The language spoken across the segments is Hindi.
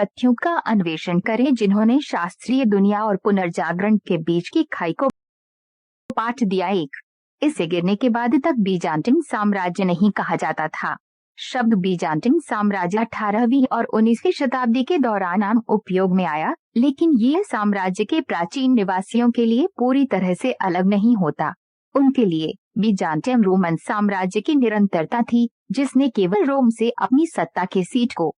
तथ्यों का अन्वेषण करें जिन्होंने शास्त्रीय दुनिया और पुनर्जागरण के बीच की खाई को पाठ दिया। इसे गिरने के बाद तक बीजान्टिन साम्राज्य नहीं कहा जाता था। शब्द बीजान्टिन साम्राज्य 18वीं और 19वीं शताब्दी के दौरान आम उपयोग में आया, लेकिन यह साम्राज्य के प्राचीन निवासियों के लिए पूरी तरह से अलग नहीं होता। उनके लिए बीजान्टियम रोमन साम्राज्य की निरंतरता थी, जिसने केवल रोम से अपनी सत्ता के सीट को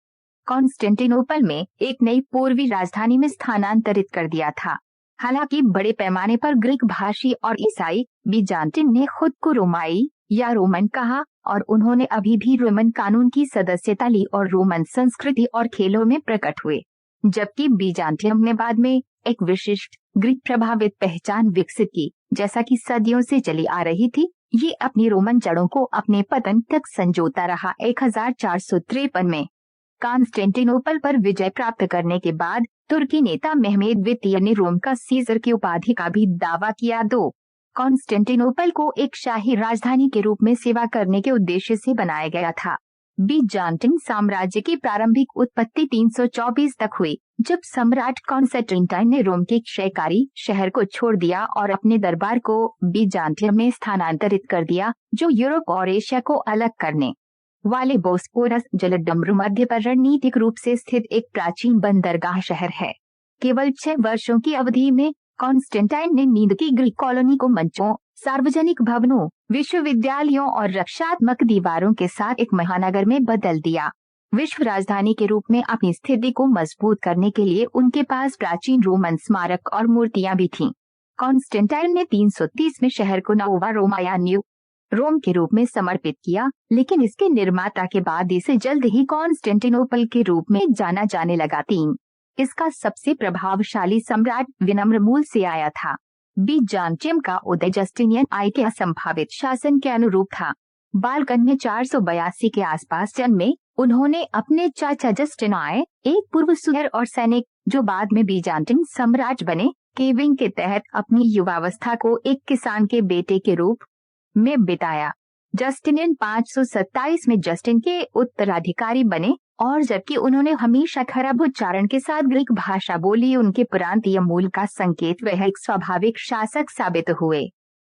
कॉन्स्टेंटिनोपल में एक नई पूर्वी राजधानी में स्थानांतरित कर दिया था। हालांकि बड़े पैमाने पर ग्रीक भाषी और ईसाई बीजान्टिन ने खुद को रोमाई या रोमन कहा और उन्होंने अभी भी रोमन कानून की सदस्यता ली और रोमन संस्कृति और खेलों में प्रकट हुए। जबकि बीजान्टियम ने बाद में एक विशिष्ट ग्रीक प्रभावित पहचान विकसित की, जैसा कि सदियों से चली आ रही थी। ये अपनी रोमन जड़ों को अपने पतन तक संजोता रहा। 1453 में कॉन्स्टेंटिनोपल पर विजय प्राप्त करने के बाद तुर्की नेता मेहमेद द्वितीय ने रोम का सीजर की उपाधि का भी दावा किया। कॉन्स्टेंटिनोपल को एक शाही राजधानी के रूप में सेवा करने के उद्देश्य से बनाया गया था। बीजान्टिन साम्राज्य की प्रारंभिक उत्पत्ति 324 तक हुई, जब सम्राट कॉन्स्टेंटाइन ने रोम के क्षयकारी शहर को छोड़ दिया और अपने दरबार को बीजान्टियम में स्थानांतरित कर दिया, जो यूरोप और एशिया को अलग करने वाले बोस्पोरस जलडमरू मध्य पर रणनीतिक रूप से स्थित एक प्राचीन बंदरगाह शहर है। केवल 6 वर्षों की अवधि में कॉन्स्टेंटाइन ने नींद की ग्रीक कॉलोनी को मंचों, सार्वजनिक भवनों, विश्वविद्यालयों और रक्षात्मक दीवारों के साथ एक महानगर में बदल दिया। विश्व राजधानी के रूप में अपनी स्थिति को मजबूत करने के लिए उनके पास प्राचीन रोमन स्मारक और मूर्तियां भी थीं। कॉन्स्टेंटाइन ने 330 में शहर को नोवा रोमा या न्यू रोम के रूप में समर्पित किया, लेकिन इसके निर्माता के बाद इसे जल्द ही कॉन्स्टेंटिनोपल के रूप में जाना जाने लगा। इसका सबसे प्रभावशाली सम्राट विनम्र मूल से आया था। बीजान्टियम का उदय जस्टिनियन I के असंभावित शासन के अनुरूप था। बाल्कन में 482 के आसपास जन्मे, उन्होंने अपने चाचा जस्टिन I, एक पूर्व सुर और सैनिक जो बाद में बीजान्टिन सम्राट बने, के विंग के तहत अपनी युवावस्था को एक किसान के बेटे के रूप में बिताया। जस्टिनियन 527 में जस्टिन के उत्तराधिकारी बने और जबकि उन्होंने हमेशा खराब उच्चारण के साथ ग्रीक भाषा बोली, उनके प्रांतीय मूल का संकेत वह एक स्वाभाविक शासक साबित हुए।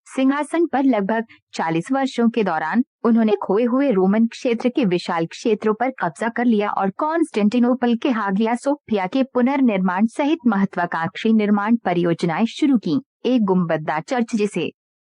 सिंहासन पर लगभग 40 वर्षों के दौरान उन्होंने खोए हुए रोमन क्षेत्र के विशाल क्षेत्रों पर कब्जा कर लिया और कॉन्स्टेंटिनोपल के हागिया सोफिया के पुनर्निर्माण सहित महत्वाकांक्षी निर्माण परियोजनाएं शुरू की। एक गुंबददार चर्च, जिसे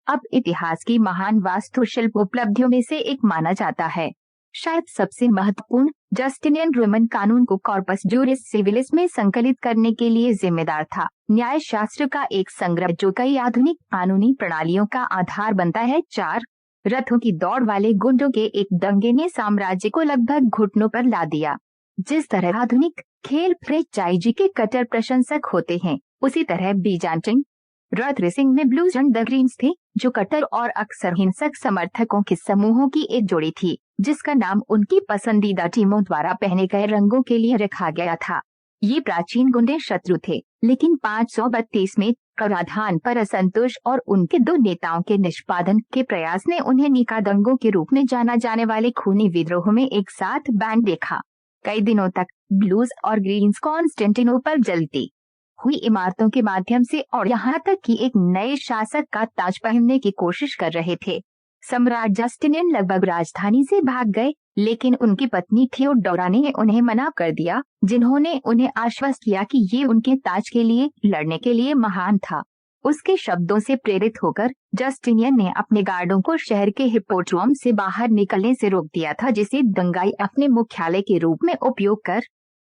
अब इतिहास की महान वास्तुशिल्प उपलब्धियों में से एक माना जाता है, शायद सबसे महत्वपूर्ण, जस्टिनियन रोमन कानून को कॉर्पस जूरिस सिविलिस में संकलित करने के लिए जिम्मेदार था। न्याय शास्त्र का एक संग्रह जो कई आधुनिक कानूनी प्रणालियों का आधार बनता है। 4 रथों की दौड़ वाले गुंडों के एक दंगे ने साम्राज्य को लगभग घुटनों पर ला दिया। जिस तरह आधुनिक खेल फ्रेंचाइजी के कट्टर प्रशंसक होते हैं, उसी तरह बीजान्टिन रथ रेसिंग में ब्लूज एंड द ग्रीन्स थे, जो कट्टर और अक्सर हिंसक समर्थकों के समूहों की एक जोड़ी थी, जिसका नाम उनकी पसंदीदा टीमों द्वारा पहने गए रंगों के लिए रखा गया था। ये प्राचीन गुंडे शत्रु थे, लेकिन 532 में कराधान पर असंतोष और उनके 2 नेताओं के निष्पादन के प्रयास ने उन्हें निका दंगों के रूप में जाना जाने वाले खूनी विद्रोह में एक साथ बैंड देखा। कई दिनों तक ब्लूज और ग्रीन्स कॉन्स्टेंटिनोपल जलती हुई इमारतों के माध्यम से और यहाँ तक कि एक नए शासक का ताज पहनने की कोशिश कर रहे थे। सम्राट जस्टिनियन लगभग राजधानी से भाग गए, लेकिन उनकी पत्नी थियोडोरा ने उन्हें मना कर दिया, जिन्होंने उन्हें आश्वस्त किया कि ये उनके ताज के लिए लड़ने के लिए महान था। उसके शब्दों से प्रेरित होकर जस्टिनियन ने अपने गार्डों को शहर के हिप्पोड्रोम से बाहर निकलने से रोक दिया था, जिसे दंगाई अपने मुख्यालय के रूप में उपयोग कर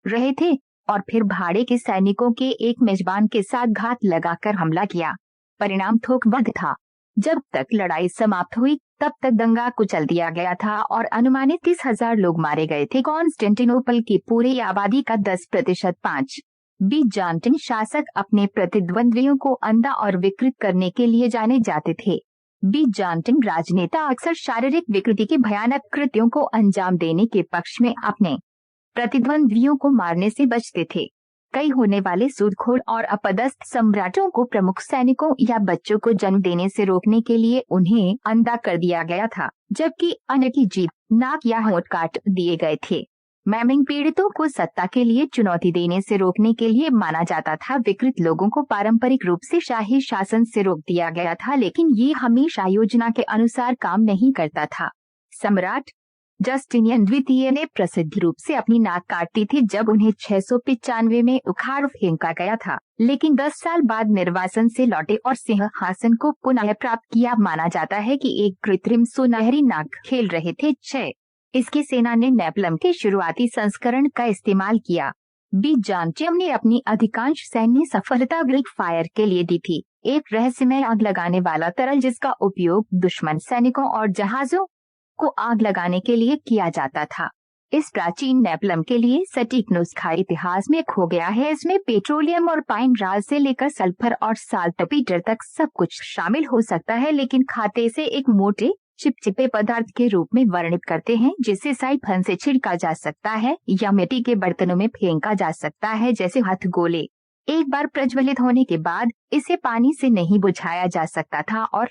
रहे थे, और फिर भाड़े के सैनिकों के एक मेजबान के साथ घात लगाकर हमला किया। परिणाम थोकबंद था। जब तक लड़ाई समाप्त हुई तब तक दंगा कुचल दिया गया था और अनुमानित 30,000 लोग मारे गए थे। कॉन्स्टेंटिनोपल की पूरी आबादी का 10%। 5 बीजान्टिन शासक अपने प्रतिद्वंद्वियों को अंधा और विकृत करने के लिए जाने जाते थे। बीजान्टिन राजनेता अक्सर शारीरिक विकृति के भयानक कृत्यों को अंजाम देने के पक्ष में अपने प्रतिद्वंद्वियों को मारने से बचते थे। कई होने वाले सूदखोर और अपदस्थ सम्राटों को प्रमुख सैनिकों या बच्चों को जन्म देने से रोकने के लिए उन्हें अंधा कर दिया गया था, जबकि अन्य की जीभ, नाक या होंठ काट दिए गए थे। मैमिंग पीड़ितों को सत्ता के लिए चुनौती देने से रोकने के लिए माना जाता था। विकृत लोगों को पारंपरिक रूप से शाही शासन से रोक दिया गया था, लेकिन ये हमेशा योजना के अनुसार काम नहीं करता था। सम्राट जस्टिनियन द्वितीय ने प्रसिद्ध रूप से अपनी नाक काटी थी जब उन्हें 695 में उखाड़ फेंका गया था, लेकिन 10 साल बाद निर्वासन से लौटे और सिंहासन को पुनः प्राप्त किया। माना जाता है कि एक कृत्रिम सुनहरी नाक खेल रहे थे। 6 इसकी सेना ने नेपलम के शुरुआती संस्करण का इस्तेमाल किया। बीजांटियम ने अपनी अधिकांश सैन्य सफलता ग्रीक फायर के लिए दी थी, एक रहस्यमय आग लगाने वाला तरल जिसका उपयोग दुश्मन सैनिकों और जहाजों को आग लगाने के लिए किया जाता था। इस प्राचीन नेपलम के लिए सटीक नुस्खा इतिहास में खो गया है। इसमें पेट्रोलियम और पाइन राल से लेकर सल्फर और साल्टपीटर तक सब कुछ शामिल हो सकता है, लेकिन खाते से एक मोटे चिपचिपे पदार्थ के रूप में वर्णित करते हैं, जिसे साइफन से छिड़का जा सकता है या मिट्टी के बर्तनों में फेंका जा सकता है, जैसे हथगोले। एक बार प्रज्वलित होने के बाद इसे पानी से नहीं बुझाया जा सकता था और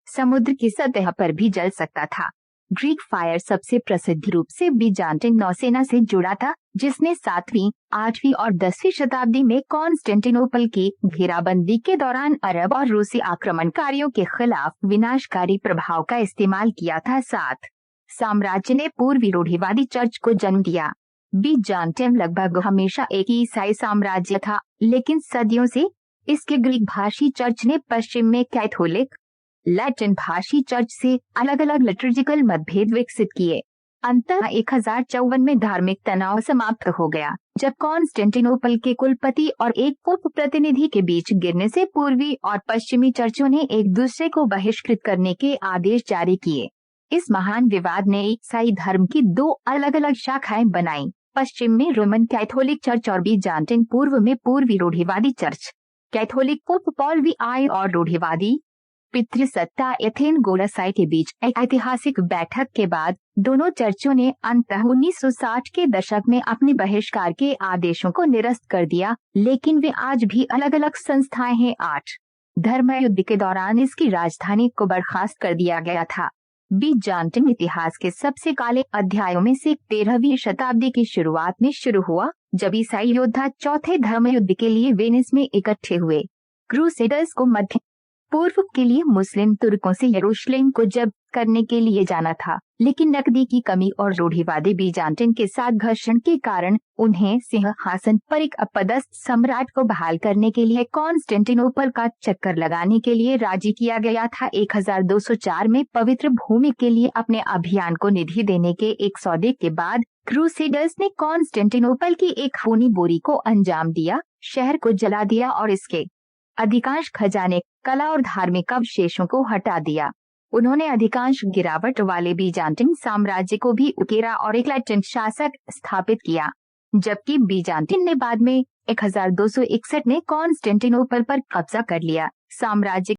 समुद्र की सतह पर भी जल सकता था। ग्रीक फायर सबसे प्रसिद्ध रूप से बीजांटिन नौसेना से जुड़ा था, जिसने 7वीं, 8वीं और 10वीं शताब्दी में कॉन्स्टेंटिनोपल की घेराबंदी के दौरान अरब और रूसी आक्रमणकारियों के खिलाफ विनाशकारी प्रभाव का इस्तेमाल किया था। 7 साम्राज्य ने पूर्वी रूढ़िवादी चर्च को जन्म दिया। बीजांटियम लगभग हमेशा एक ही ईसाई साम्राज्य था, लेकिन सदियों से इसके ग्रीक भाषी चर्च ने पश्चिम में कैथोलिक लैटिन भाषी चर्च से अलग अलग लिटर्जिकल मतभेद विकसित किए। अंततः 1054 में धार्मिक तनाव समाप्त हो गया, जब कॉन्स्टेंटिनोपल के कुलपति और एक पोप प्रतिनिधि के बीच गिरने से पूर्वी और पश्चिमी चर्चों ने एक दूसरे को बहिष्कृत करने के आदेश जारी किए। इस महान विवाद ने ईसाई धर्म की 2 अलग अलग शाखाएं बनाई, पश्चिम में रोमन कैथोलिक चर्च और बीजांटिन पूर्व में पूर्वी रूढ़िवादी church. Catholic pope Paul V और रूढ़िवादी पितृसत्ता एथेन गोलासाई के बीच एक ऐतिहासिक बैठक के बाद दोनों चर्चों ने अंततः 1960 के दशक में अपने बहिष्कार के आदेशों को निरस्त कर दिया, लेकिन वे आज भी अलग अलग संस्थाएं हैं। 8 धर्म युद्ध के दौरान इसकी राजधानी को बर्खास्त कर दिया गया था। बीजांटिन इतिहास के सबसे काले अध्यायों में से 13वीं शताब्दी की शुरुआत में शुरू हुआ, जब ईसाई योद्धा चौथे धर्म युद्ध के लिए वेनिस में इकट्ठे हुए। क्रूसेडर्स को मध्य पूर्व के लिए मुस्लिम तुर्कों से यरूशलेम को जब्त करने के लिए जाना था, लेकिन नकदी की कमी और रूढ़िवादी बीजांटिन के साथ घर्षण के कारण उन्हें सिंहासन पर एक अपदस्थ सम्राट को बहाल करने के लिए कॉन्स्टेंटिनोपल का चक्कर लगाने के लिए राजी किया गया था। 1204 में पवित्र भूमि के लिए अपने अभियान को निधि देने के एक सौदे के बाद क्रूसेडर्स ने कॉन्स्टेंटिनोपल की एक खूनी बोरी को अंजाम दिया, शहर को जला दिया और इसके अधिकांश खजाने, कला और धार्मिक अवशेषों को हटा दिया। उन्होंने अधिकांश गिरावट वाले बीजांटिन साम्राज्य को भी उकेरा और एक लैटिन शासक स्थापित किया, जबकि बीजांटिन ने बाद में 1261 में कॉन्स्टेंटिनोपल पर कब्जा कर लिया। साम्राज्य